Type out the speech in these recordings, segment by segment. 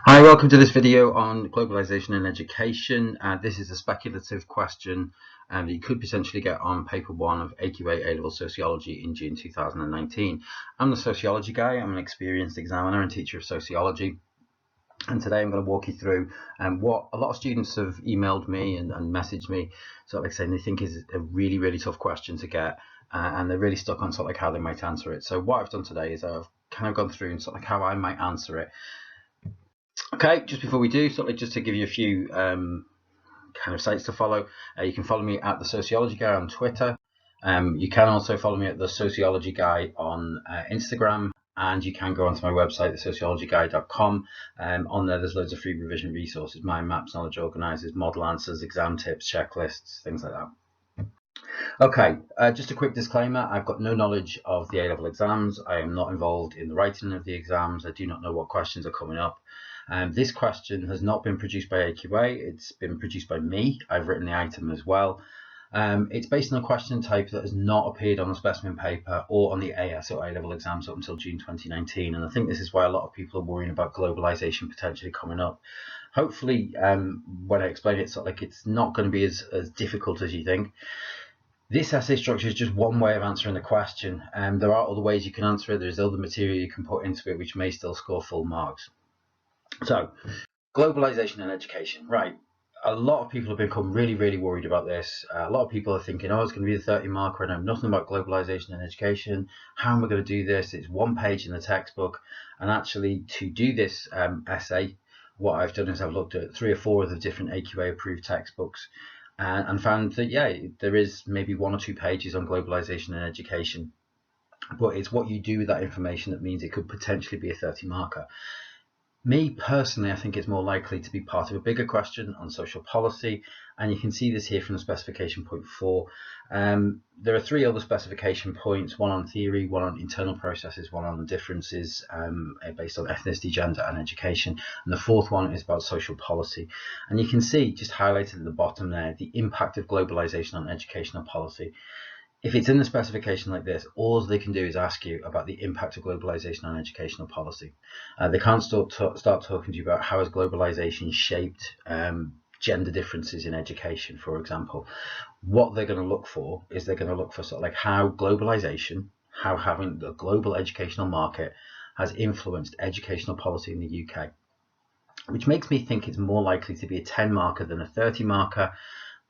Hi, welcome to this video on globalization and education. This is a speculative question that you could potentially get on paper 1 of AQA A-level Sociology in June 2019. I'm the sociology guy. I'm an experienced examiner and teacher of sociology. And today I'm going to walk you through what a lot of students have emailed me and messaged me, sort of like saying they think is a really, really tough question to get, and they're really stuck on sort of like how they might answer it. So what I've done today is I've kind of gone through and sort of like how I might answer it. Okay, just before we do, just to give you a few kind of sites to follow, you can follow me at the Sociology Guy on Twitter. You can also follow me at the Sociology Guy on Instagram, and you can go onto my website, thesociologyguy.com. On there, there's loads of free revision resources, mind maps, knowledge organisers, model answers, exam tips, checklists, things like that. Okay, just a quick disclaimer. I've got no knowledge of the A-level exams. I am not involved in the writing of the exams. I do not know what questions are coming up. This question has not been produced by AQA. It's been produced by me. I've written the item as well. It's based on a question type that has not appeared on the specimen paper or on the AS or A-level exams up until June 2019. And I think this is why a lot of people are worrying about globalisation potentially coming up. Hopefully, when I explain it, it's not going to be as difficult as you think. This essay structure is just one way of answering the question. There are other ways you can answer it. There's other material you can put into it which may still score full marks. So, globalization and education. Right. A lot of people have become really, really worried about this. A lot of people are thinking, oh, it's going to be the 30 marker. I know nothing about globalization and education. How am I going to do this? It's one page in the textbook. And actually, to do this essay, what I've done is I've looked at 3 or 4 of the different AQA approved textbooks and found that, yeah, there is maybe 1 or 2 pages on globalization and education. But it's what you do with that information that means it could potentially be a 30 marker. Me personally, I think it's more likely to be part of a bigger question on social policy, and you can see this here from the specification point 4. There are 3 other specification points, one on theory, one on internal processes, one on the differences based on ethnicity, gender and education, and the 4th one is about social policy. And you can see just highlighted at the bottom there the impact of globalization on educational policy. If it's in the specification like this, all they can do is ask you about the impact of globalization on educational policy. They can't start talking to you about how has globalization shaped gender differences in education, for example. What they're going to look for is they're going to look for sort of like how globalization, how having the global educational market has influenced educational policy in the UK, which makes me think it's more likely to be a 10 marker than a 30 marker.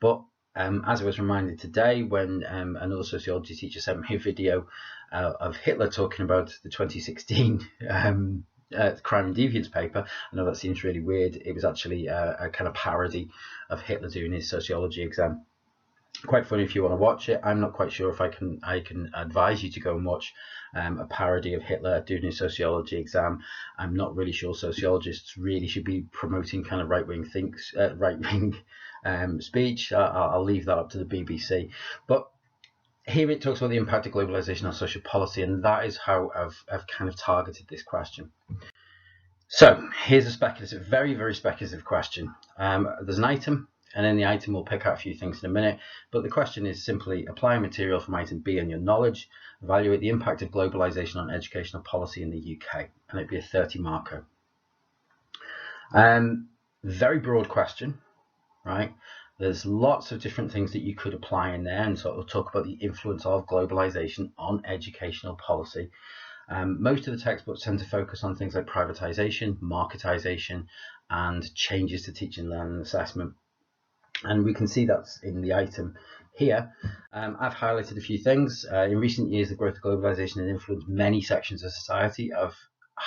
But as I was reminded today when another sociology teacher sent me a video of Hitler talking about the 2016 Crime and Deviance paper. I know that seems really weird. It was actually a kind of parody of Hitler doing his sociology exam. Quite funny if you want to watch it. I'm not quite sure if I can advise you to go and watch a parody of Hitler doing his sociology exam. I'm not really sure sociologists really should be promoting kind of right-wing speech. I'll leave that up to the BBC. But here it talks about the impact of globalization on social policy, and that is how I've kind of targeted this question. So here's a speculative, very, very speculative question. There's an item, and in the item we'll pick out a few things in a minute, but the question is simply apply material from item B on your knowledge, evaluate the impact of globalization on educational policy in the UK, and it'd be a 30 marker. Very broad question, right? There's lots of different things that you could apply in there and sort of talk about the influence of globalization on educational policy. Most of the textbooks tend to focus on things like privatization, marketization, and changes to teaching, learning, and assessment. And we can see that's in the item here. I've highlighted a few things. In recent years, the growth of globalization has influenced many sections of society. I've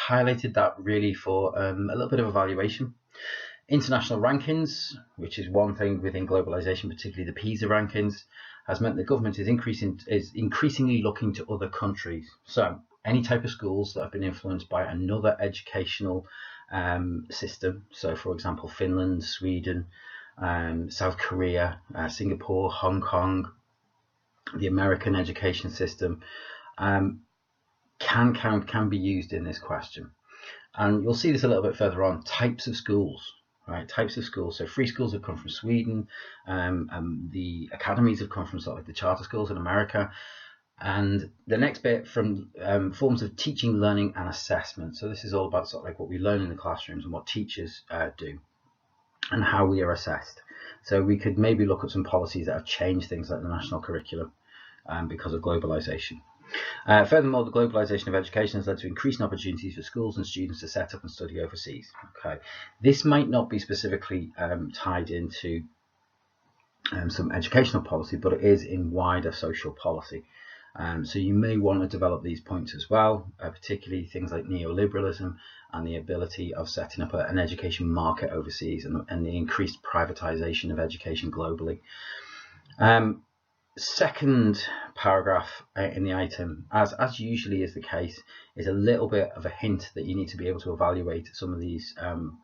highlighted that really for a little bit of evaluation. International rankings, which is one thing within globalization, particularly the PISA rankings, has meant the government is increasingly looking to other countries. So any type of schools that have been influenced by another educational system, so for example Finland, Sweden, South Korea, Singapore, Hong Kong, the American education system, can be used in this question. And you'll see this a little bit further on. Types of schools, right? Types of schools. So free schools have come from Sweden, the academies have come from sort of like the charter schools in America. And the next bit from forms of teaching, learning and assessment. So this is all about sort of like what we learn in the classrooms and what teachers do and how we are assessed. So we could maybe look at some policies that have changed things like the national curriculum because of globalisation. Furthermore, the globalisation of education has led to increasing opportunities for schools and students to set up and study overseas. Okay, this might not be specifically tied into some educational policy, but it is in wider social policy. So you may want to develop these points as well, particularly things like neoliberalism and the ability of setting up an education market overseas and the increased privatization of education globally. Second paragraph in the item, as usually is the case, is a little bit of a hint that you need to be able to evaluate some of these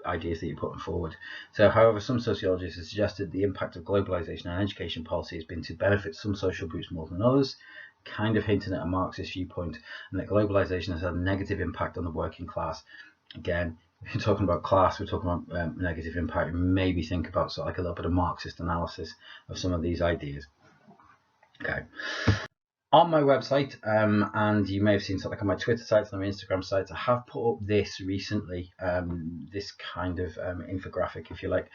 ideas that you're putting forward. So, however, some sociologists have suggested the impact of globalization on education policy has been to benefit some social groups more than others, kind of hinting at a Marxist viewpoint, and that globalization has had a negative impact on the working class. Again, if you're talking about class, we're talking about negative impact. Maybe think about sort of like a little bit of Marxist analysis of some of these ideas. Okay. On my website, and you may have seen something like on my Twitter sites and my Instagram sites, I have put up this recently, this kind of infographic, if you like,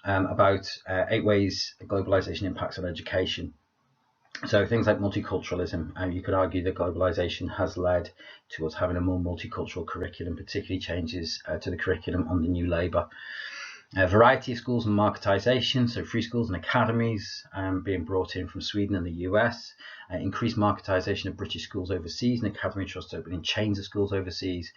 about 8 ways globalization impacts on education. So things like multiculturalism, you could argue that globalization has led to us having a more multicultural curriculum, particularly changes to the curriculum under New Labour. Variety of schools and marketisation, so free schools and academies being brought in from Sweden and the US, increased marketisation of British schools overseas and academy trusts opening chains of schools overseas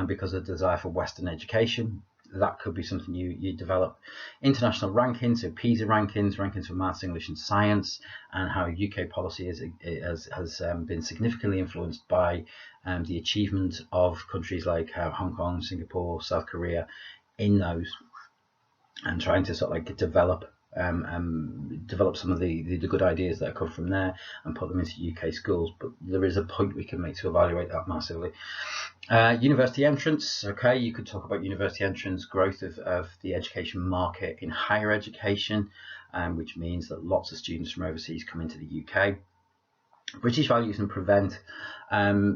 because of the desire for Western education. That could be something you develop. International rankings, so PISA rankings for maths, English and science, and how UK policy has been significantly influenced by the achievement of countries like Hong Kong, Singapore, South Korea in those, and trying to sort of like develop some of the good ideas that come from there and put them into UK schools. But there is a point we can make to evaluate that massively. University entrance, okay, you could talk about university entrance, growth of the education market in higher education, which means that lots of students from overseas come into the UK. British values and prevent.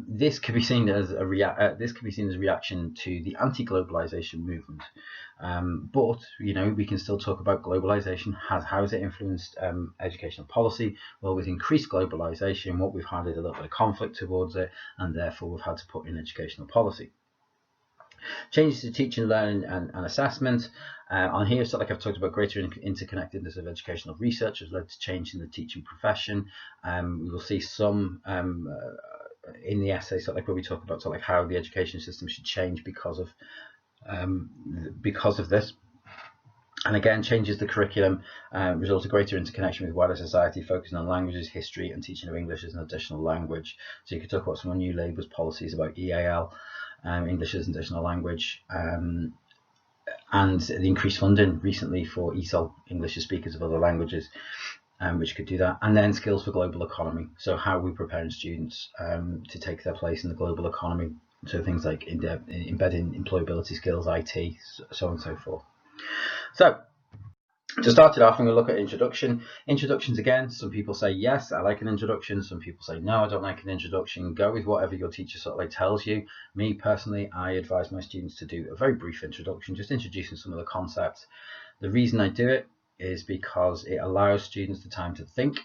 This could be seen as a reaction to the anti-globalization movement. But we can still talk about globalization. How has it influenced educational policy? Well, with increased globalization, what we've had is a little bit of conflict towards it, and therefore we've had to put in educational policy. Changes to teaching, learning and assessment. On here, so like I've talked about, greater interconnectedness of educational research has led to change in the teaching profession. We will see some in the essay, so like where we talk about like how the education system should change because of this. And again, changes the curriculum result in greater interconnection with wider society, focusing on languages, history, and teaching of English as an additional language. So you could talk about some of New Labour's policies about EAL, English as an additional language, and the increased funding recently for ESOL, English as speakers of other languages, which could do that. And then skills for global economy. So how are we preparing students to take their place in the global economy? So things like embedding employability skills, IT, so on and so forth. So to start it off, I'm going to look at introduction. Introductions again, some people say yes, I like an introduction. Some people say no, I don't like an introduction. Go with whatever your teacher sort of like tells you. Me personally, I advise my students to do a very brief introduction, just introducing some of the concepts. The reason I do it is because it allows students the time to think.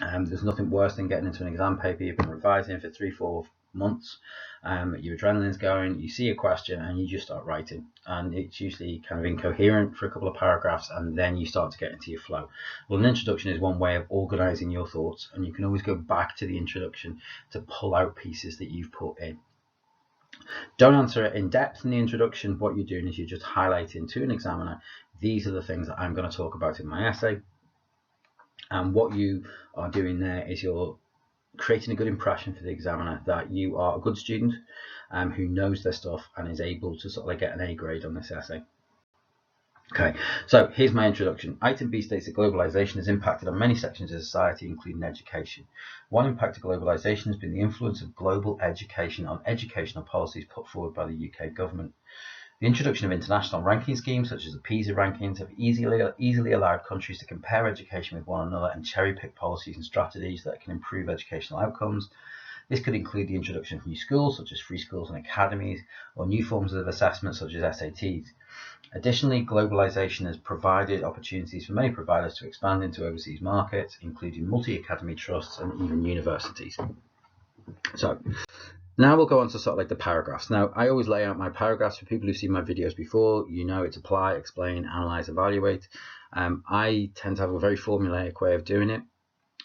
There's nothing worse than getting into an exam paper you've been revising for 3-4 months, your adrenaline's going, you see a question and you just start writing, and it's usually kind of incoherent for a couple of paragraphs, and then you start to get into your flow. Well, an introduction is one way of organizing your thoughts, and you can always go back to the introduction to pull out pieces that you've put in. Don't answer it in depth in the introduction. What you're doing is you're just highlighting to an examiner, these are the things that I'm going to talk about in my essay, and what you are doing there is you're creating a good impression for the examiner that you are a good student who knows their stuff and is able to sort of like get an A grade on this essay. Okay, so here's my introduction. Item B states that globalization has impacted on many sections of society, including education. One impact of globalization has been the influence of global education on educational policies put forward by the UK government. The introduction of international ranking schemes such as the PISA rankings have easily allowed countries to compare education with one another and cherry-pick policies and strategies that can improve educational outcomes. This could include the introduction of new schools such as free schools and academies, or new forms of assessment such as SATs. Additionally, globalisation has provided opportunities for many providers to expand into overseas markets, including multi-academy trusts and even universities. So now we'll go on to sort of like the paragraphs. Now, I always lay out my paragraphs for people who've seen my videos before. You know it's apply, explain, analyse, evaluate. I tend to have a very formulaic way of doing it.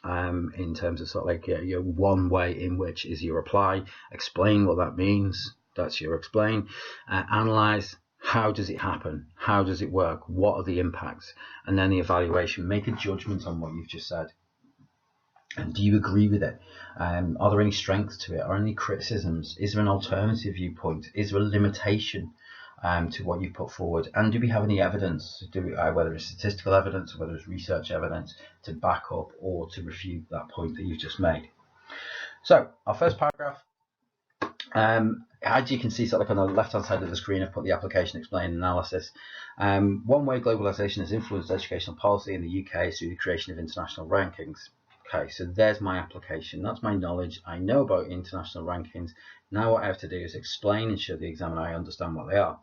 In terms of sort of like your one way in which is your apply, explain what that means, that's your explain, analyze, how does it happen, how does it work, what are the impacts, and then the evaluation, make a judgment on what you've just said. And do you agree with it? Are there any strengths to it? Are there any criticisms? Is there an alternative viewpoint? Is there a limitation to what you put forward? And do we have any evidence, whether it's statistical evidence or whether it's research evidence, to back up or to refute that point that you've just made? So our first paragraph, as you can see, sort of like on the left hand side of the screen, I've put the application, explain, analysis. One way globalisation has influenced educational policy in the UK is through the creation of international rankings. Okay, so there's my application. That's my knowledge. I know about international rankings. Now what I have to do is explain and show the examiner I understand what they are.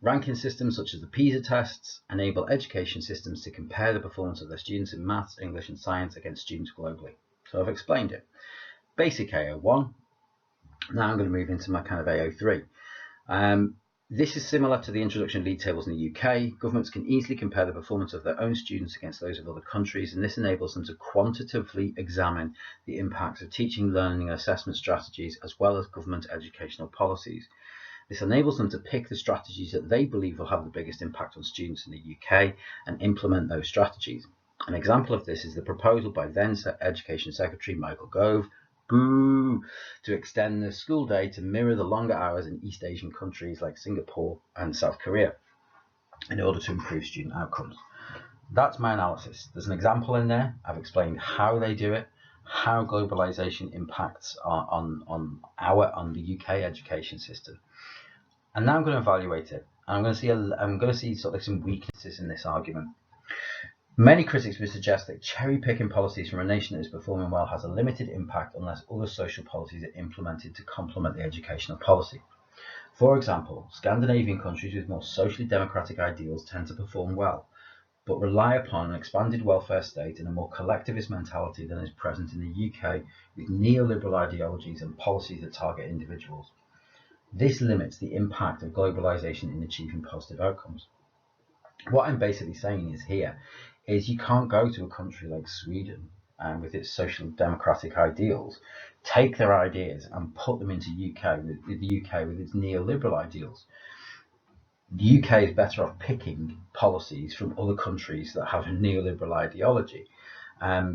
Ranking systems such as the PISA tests enable education systems to compare the performance of their students in maths, English and science against students globally. So I've explained it. Basic AO1. Now I'm going to move into my kind of AO3. This is similar to the introduction of league tables in the UK. Governments can easily compare the performance of their own students against those of other countries, and this enables them to quantitatively examine the impacts of teaching, learning, and assessment strategies, as well as government educational policies. This enables them to pick the strategies that they believe will have the biggest impact on students in the UK and implement those strategies. An example of this is the proposal by then Education Secretary Michael Gove, to extend the school day to mirror the longer hours in East Asian countries like Singapore and South Korea in order to improve student outcomes. That's my analysis. There's an example in there. I've explained how they do it, how globalization impacts on the UK education system. And now I'm going to evaluate it. And I'm going to see sort of some weaknesses in this argument. Many critics would suggest that cherry-picking policies from a nation that is performing well has a limited impact unless other social policies are implemented to complement the educational policy. For example, Scandinavian countries with more socially democratic ideals tend to perform well, but rely upon an expanded welfare state and a more collectivist mentality than is present in the UK with neoliberal ideologies and policies that target individuals. This limits the impact of globalisation in achieving positive outcomes. What I'm basically saying is you can't go to a country like Sweden with its social democratic ideals, take their ideas and put them into the UK with its neoliberal ideals. The UK is better off picking policies from other countries that have a neoliberal ideology,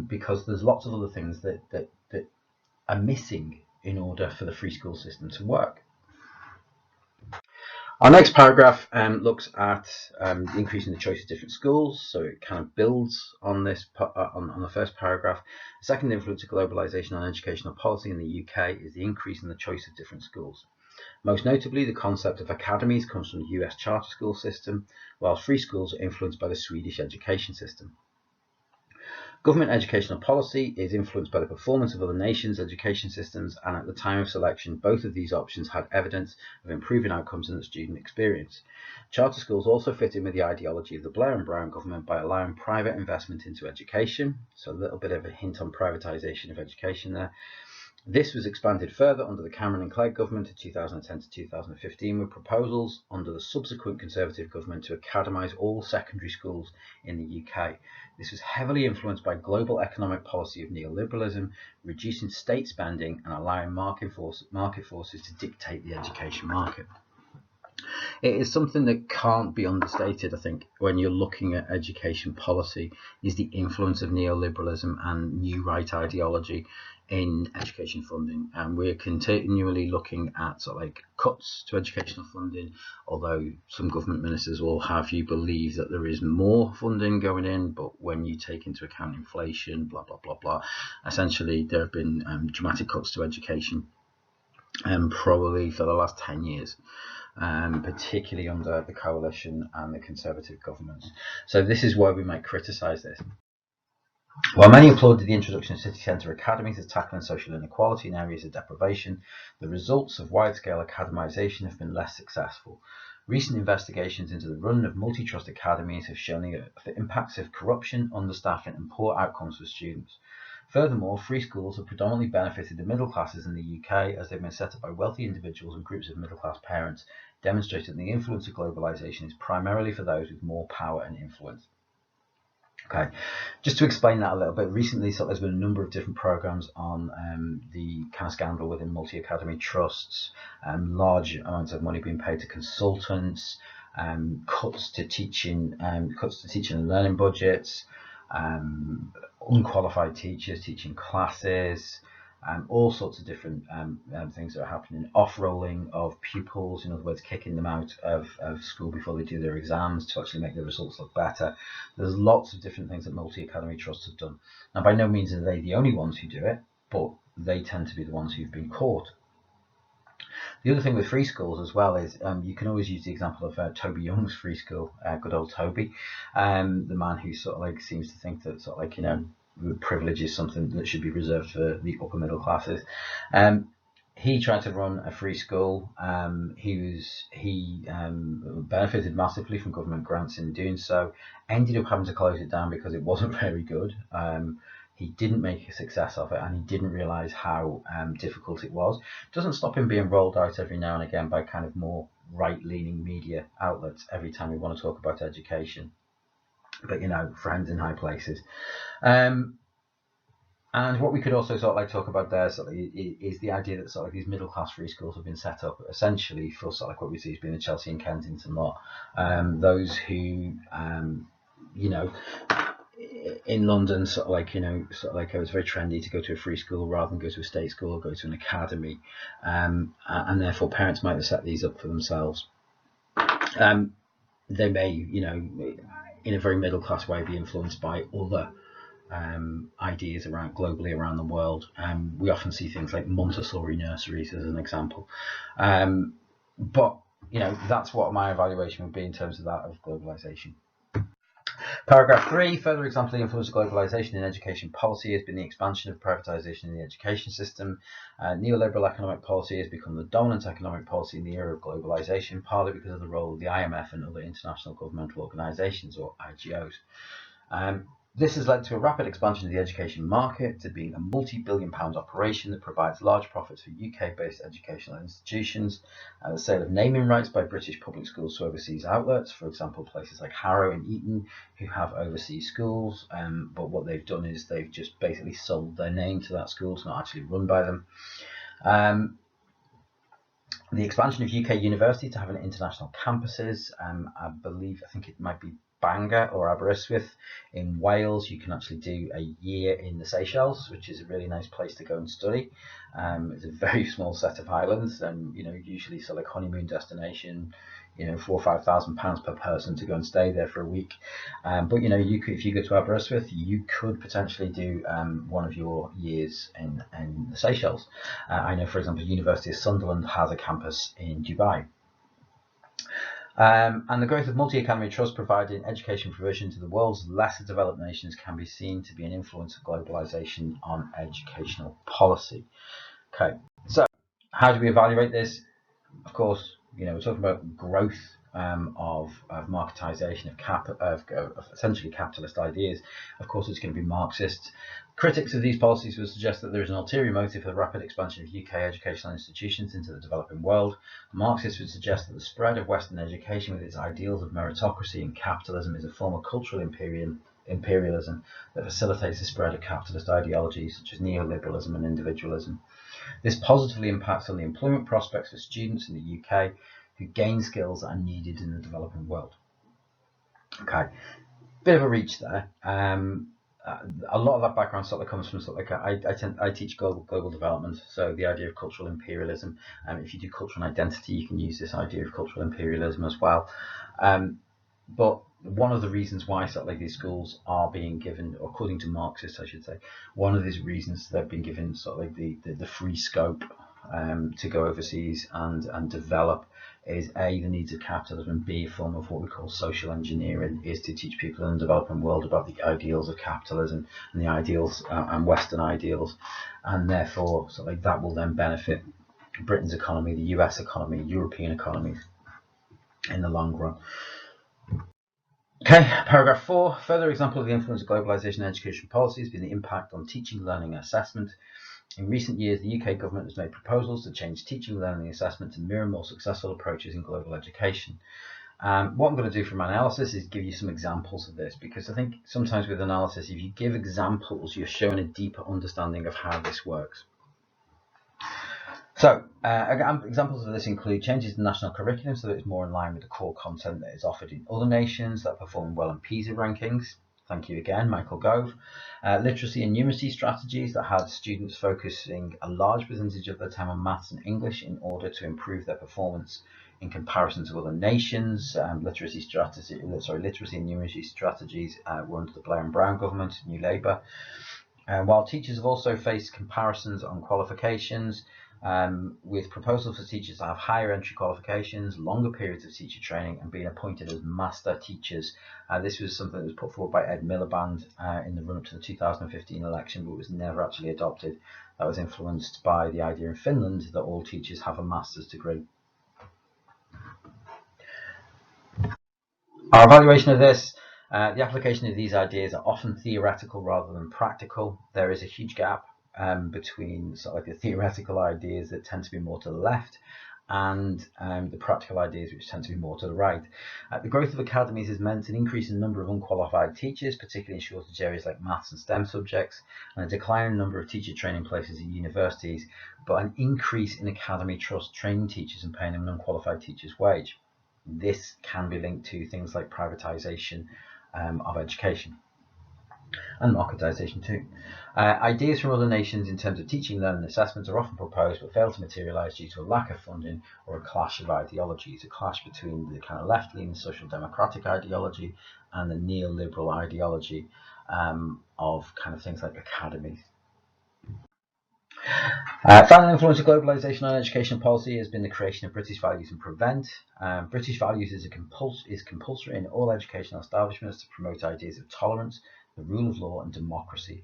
because there's lots of other things that are missing in order for the free school system to work. Our next paragraph looks at increasing the choice of different schools, so it kind of builds on this on the first paragraph. The second influence of globalisation on educational policy in the UK is the increase in the choice of different schools. Most notably, the concept of academies comes from the US charter school system, while free schools are influenced by the Swedish education system. Government educational policy is influenced by the performance of other nations' education systems, and at the time of selection, both of these options had evidence of improving outcomes in the student experience. Charter schools also fit in with the ideology of the Blair and Brown government by allowing private investment into education, so a little bit of a hint on privatisation of education there. This was expanded further under the Cameron and Clegg government in 2010 to 2015 with proposals under the subsequent Conservative government to academise all secondary schools in the UK. This was heavily influenced by global economic policy of neoliberalism, reducing state spending and allowing market forces to dictate the education market. It is something that can't be understated, I think, when you're looking at education policy, is the influence of neoliberalism and new right ideology in education funding. And we're continually looking at sort of like cuts to educational funding, although some government ministers will have you believe that there is more funding going in, but when you take into account inflation, blah, blah, blah, blah, essentially there have been dramatic cuts to education probably for the last 10 years. particularly under the coalition and the Conservative governments. So this is why we might criticise this. While many applauded the introduction of city centre academies as tackling social inequality in areas of deprivation, the results of wide-scale academisation have been less successful. Recent investigations into the run of multi-trust academies have shown the impacts of corruption, understaffing and poor outcomes for students. Furthermore, free schools have predominantly benefited the middle classes in the UK as they've been set up by wealthy individuals and groups of middle-class parents, demonstrating the influence of globalisation is primarily for those with more power and influence. Okay, just to explain that a little bit, recently there's been a number of different programs on the kind of scandal within multi-academy trusts, large amounts of money being paid to consultants, cuts to teaching and learning budgets, unqualified teachers teaching classes, all sorts of different things that are happening. Off-rolling of pupils, in other words, kicking them out of school before they do their exams to actually make their results look better. There's lots of different things that multi-academy trusts have done. Now, by no means are they the only ones who do it, but they tend to be the ones who've been caught. The other thing with free schools as well is you can always use the example of Toby Young's free school, good old Toby, the man who sort of like seems to think that sort of like, you know, privilege is something that should be reserved for the upper middle classes. He tried to run a free school. He benefited massively from government grants in doing so. Ended up having to close it down because it wasn't very good. He didn't make a success of it, and he didn't realise how difficult it was. It doesn't stop him being rolled out every now and again by kind of more right-leaning media outlets every time we want to talk about education. But, you know, friends in high places. And what we could also sort of like talk about there sort of is the idea that sort of these middle class free schools have been set up essentially for sort of like what we see as being the Chelsea and Kensington lot. Those who, you know, in London, sort of like, you know, sort of like it was very trendy to go to a free school rather than go to a state school or go to an academy, and therefore parents might have set these up for themselves. They may, you know, in a very middle class way, be influenced by other ideas around globally around the world. We often see things like Montessori nurseries as an example, but you know, that's what my evaluation would be in terms of that of globalisation. Paragraph 3, further example of the influence of globalisation in education policy has been the expansion of privatisation in the education system. Neoliberal economic policy has become the dominant economic policy in the era of globalisation, partly because of the role of the IMF and other international governmental organisations, or IGOs. This has led to a rapid expansion of the education market to being a multi-billion-pound operation that provides large profits for UK-based educational institutions. The sale of naming rights by British public schools to overseas outlets, for example, places like Harrow and Eton, who have overseas schools, but what they've done is they've just basically sold their name to that school. It's not actually run by them. The expansion of UK university to having international campuses. I think it might be Bangor or Aberystwyth in Wales. You can actually do a year in the Seychelles, which is a really nice place to go and study. It's a very small set of islands, and you know, usually sort of like honeymoon destination, you know, £4,000 or £5,000 per person to go and stay there for a week. But you know, you could, if you go to Aberystwyth, you could potentially do one of your years in the Seychelles. I know, for example, University of Sunderland has a campus in Dubai. And the growth of multi-academy trusts providing education provision to the world's lesser developed nations can be seen to be an influence of globalisation on educational policy. Okay, so how do we evaluate this? Of course, you know, we're talking about growth of marketisation of essentially capitalist ideas. Of course, it's going to be Marxist. Critics of these policies would suggest that there is an ulterior motive for the rapid expansion of UK educational institutions into the developing world. Marxists would suggest that the spread of Western education with its ideals of meritocracy and capitalism is a form of cultural imperialism that facilitates the spread of capitalist ideologies such as neoliberalism and individualism. This positively impacts on the employment prospects for students in the UK who gain skills that are needed in the developing world. Okay, bit of a reach there. A lot of that background sort of comes from sort of like I teach global development, so the idea of cultural imperialism. If you do cultural identity, you can use this idea of cultural imperialism as well. But one of the reasons why sort of like these schools are being given, according to Marxists, I should say, one of these reasons they've been given sort of like the free scope to go overseas and develop is A, the needs of capitalism, and B, a form of what we call social engineering, is to teach people in the developing world about the ideals of capitalism and the ideals and Western ideals, and therefore that will then benefit Britain's economy, the US economy, European economies in the long run. Okay, paragraph 4. Further example of the influence of globalisation in education policy has been the impact on teaching, learning and assessment. In recent years, the UK government has made proposals to change teaching, learning and assessment to mirror more successful approaches in global education. What I'm going to do for my analysis is give you some examples of this, because I think sometimes with analysis, if you give examples, you're showing a deeper understanding of how this works. So, examples of this include changes in national curriculum so that it's more in line with the core content that is offered in other nations that perform well in PISA rankings. Thank you again, Michael Gove. Literacy and numeracy strategies that had students focusing a large percentage of their time on maths and English in order to improve their performance in comparison to other nations. Literacy and numeracy strategies were under the Blair and Brown government, New Labour. While teachers have also faced comparisons on qualifications, with proposals for teachers to have higher entry qualifications, longer periods of teacher training, and being appointed as master teachers. This was something that was put forward by Ed Miliband in the run-up to the 2015 election, but was never actually adopted. That was influenced by the idea in Finland that all teachers have a master's degree. Our evaluation of this. The application of these ideas are often theoretical rather than practical. There is a huge gap between the theoretical ideas that tend to be more to the left and the practical ideas which tend to be more to the right. The growth of academies has meant an increase in the number of unqualified teachers, particularly in shortage areas like maths and STEM subjects, and a decline in the number of teacher training places at universities, but an increase in academy trust training teachers and paying them an unqualified teacher's wage. This can be linked to things like privatisation of education and marketisation too. Ideas from other nations in terms of teaching, learning and assessment are often proposed but fail to materialise due to a lack of funding or a clash of ideologies, a clash between the kind of left-leaning social democratic ideology and the neoliberal ideology of kind of things like academies. Final influence of globalisation on education policy has been the creation of British Values and Prevent. British Values is compulsory in all educational establishments to promote ideas of tolerance, the rule of law and democracy.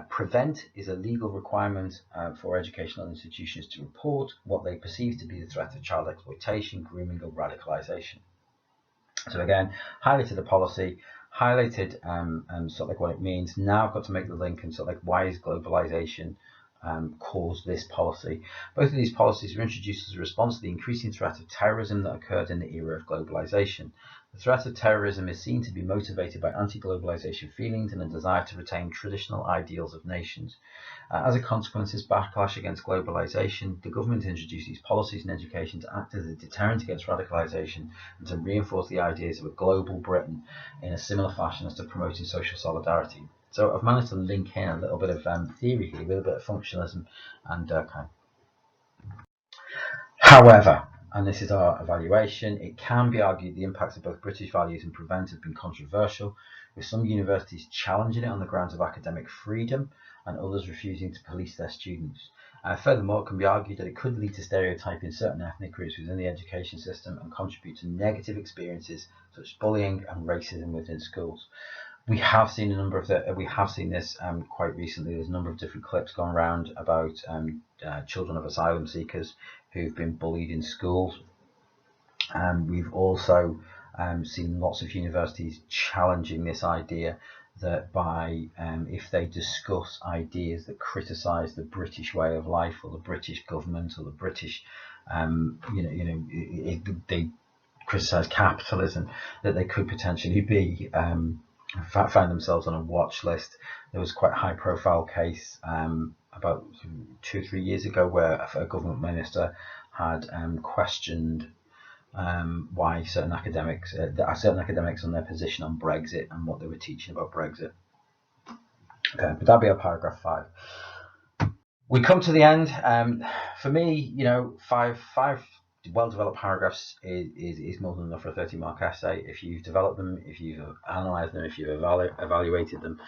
Prevent is a legal requirement for educational institutions to report what they perceive to be the threat of child exploitation, grooming or radicalisation. So again, highlighted the policy, highlighted what it means. Now I've got to make the link and why is globalisation caused this policy. Both of these policies were introduced as a response to the increasing threat of terrorism that occurred in the era of globalisation. The threat of terrorism is seen to be motivated by anti-globalisation feelings and a desire to retain traditional ideals of nations. As a consequence of this backlash against globalisation, the government introduced these policies in education to act as a deterrent against radicalisation and to reinforce the ideas of a global Britain in a similar fashion as to promoting social solidarity. So I've managed to link in a little bit of theory here with a bit of functionalism and However, and this is our evaluation, it can be argued the impacts of both British Values and Prevent have been controversial, with some universities challenging it on the grounds of academic freedom and others refusing to police their students. Furthermore, it can be argued that it could lead to stereotyping certain ethnic groups within the education system and contribute to negative experiences such as bullying and racism within schools. We have seen this quite recently. There's a number of different clips gone around about children of asylum seekers who've been bullied in schools. We've also seen lots of universities challenging this idea that if they discuss ideas that criticise the British way of life or the British government or the British, if they criticise capitalism, that they could potentially be find themselves on a watch list. There was quite a high-profile case about 2 or 3 years ago where a government minister had questioned why certain academics on their position on Brexit and what they were teaching about Brexit. Okay, but that'll be our paragraph 5. We come to the end. For me, five well-developed paragraphs is more than enough for a 30-mark essay. If you've developed them, if you've analysed them, if you've evaluated them,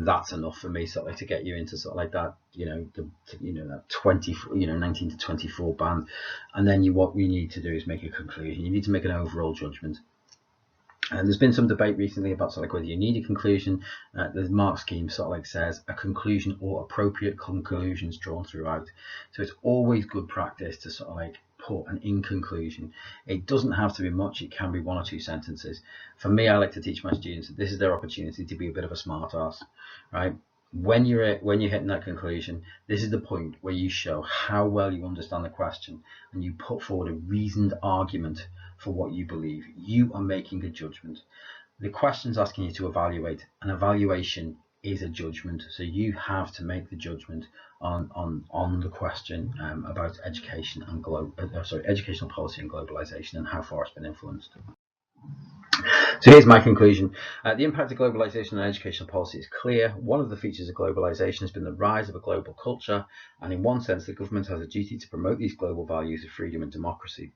that's enough for me, sort of like, to get you into sort of like that, that 20, 19 to 24 band. And then what we need to do is make a conclusion. You need to make an overall judgment. And there's been some debate recently about sort of like whether you need a conclusion. The mark scheme sort of like says a conclusion or appropriate conclusions drawn throughout. So it's always good practice to sort of like put an in conclusion. It doesn't have to be much. It can be 1 or 2 sentences. For me, I like to teach my students that this is their opportunity to be a bit of a smart ass, right? When you're hitting that conclusion, this is the point where you show how well you understand the question and you put forward a reasoned argument for what you believe. You are making a judgment. The question's asking you to evaluate. An evaluation is a judgment, so you have to make the judgment on the question about education and educational policy and globalization and how far it's been influenced. So here's my conclusion. The impact of globalization on educational policy is clear. One of the features of globalization has been the rise of a global culture, and in one sense, the government has a duty to promote these global values of freedom and democracy.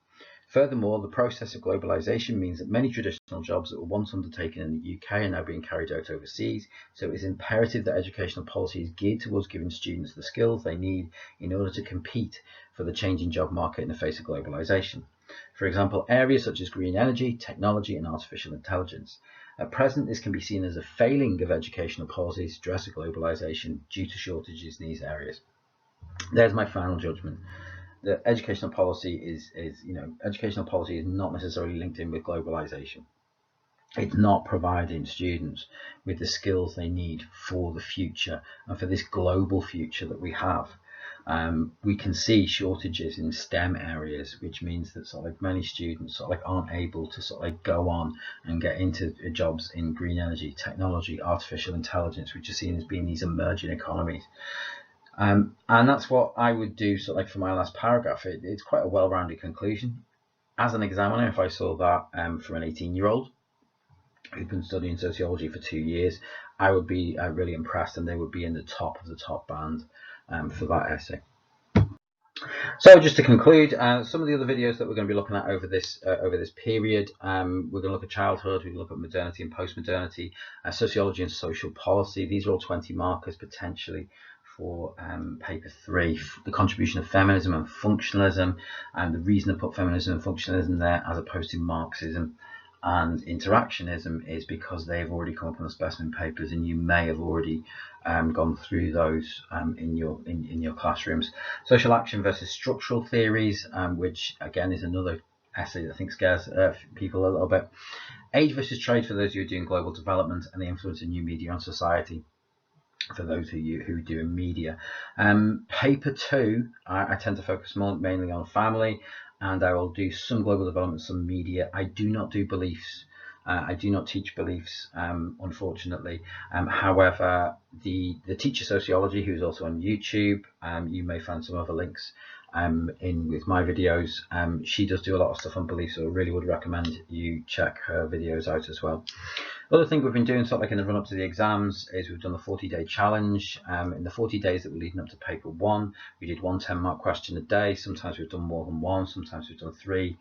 Furthermore, the process of globalization means that many traditional jobs that were once undertaken in the UK are now being carried out overseas, so it is imperative that educational policy is geared towards giving students the skills they need in order to compete for the changing job market in the face of globalization. For example, areas such as green energy, technology and artificial intelligence. At present, this can be seen as a failing of educational policies to address globalization due to shortages in these areas. There's my final judgment. The educational policy is not necessarily linked in with globalization. It's not providing students with the skills they need for the future and for this global future that we have. We can see shortages in STEM areas, which means that sort of like many students sort of like aren't able to sort of like go on and get into jobs in green energy, technology, artificial intelligence, which are seen as being these emerging economies. And that's what I would do sort of like for my last paragraph. It's quite a well-rounded conclusion. As an examiner, if I saw that from an 18-year-old who'd been studying sociology for 2 years, I would be really impressed, and they would be in the top of the top band for that essay. So just to conclude, some of the other videos that we're going to be looking at over this period, we're going to look at childhood, we're going to look at modernity and post-modernity, sociology and social policy. These are all 20 markers potentially for paper 3. The contribution of feminism and functionalism, and the reason I put feminism and functionalism there as opposed to Marxism and interactionism is because they've already come up on the specimen papers, and you may have already gone through those in your classrooms. Social action versus structural theories, which again is another essay that I think scares people a little bit. Age versus trade for those who are doing global development, and the influence of new media on society for those who are doing media. Paper 2, I tend to focus mainly on family, and I will do some global development, some media. I do not do beliefs. I do not teach beliefs, unfortunately. However, the teacher sociology, who's also on YouTube, you may find some other links with my videos. She does do a lot of stuff on beliefs, so I really would recommend you check her videos out as well. Other thing we've been doing sort of like in the run up to the exams is we've done the 40-day challenge. In the 40 days that were leading up to paper 1, we did 1 10-mark question a day. Sometimes we've done more than 1, sometimes we've done 3.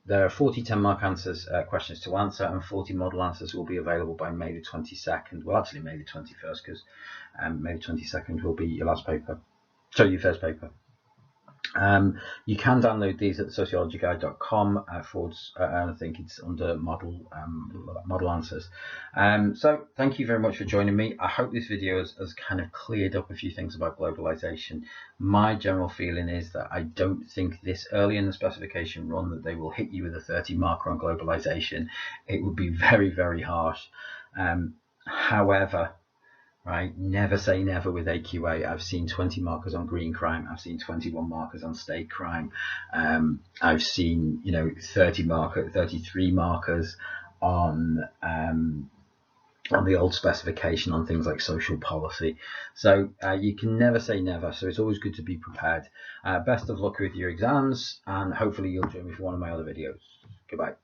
There are 40 10-mark answers, questions to answer, and 40 model answers will be available by May the 22nd. Well, actually May the 21st, because May the 22nd will be your last paper, so your first paper. You can download these at sociologyguide.com and I think it's under model answers. So thank you very much for joining me. I hope this video has kind of cleared up a few things about globalization. My general feeling is that I don't think this early in the specification run that they will hit you with a 30 marker on globalization. It would be very, very harsh. However, right, never say never with AQA. I've seen 20 markers on green crime. I've seen 21 markers on state crime. I've seen 33 markers on the old specification on things like social policy. So you can never say never. So it's always good to be prepared. Best of luck with your exams, and hopefully you'll join me for one of my other videos. Goodbye.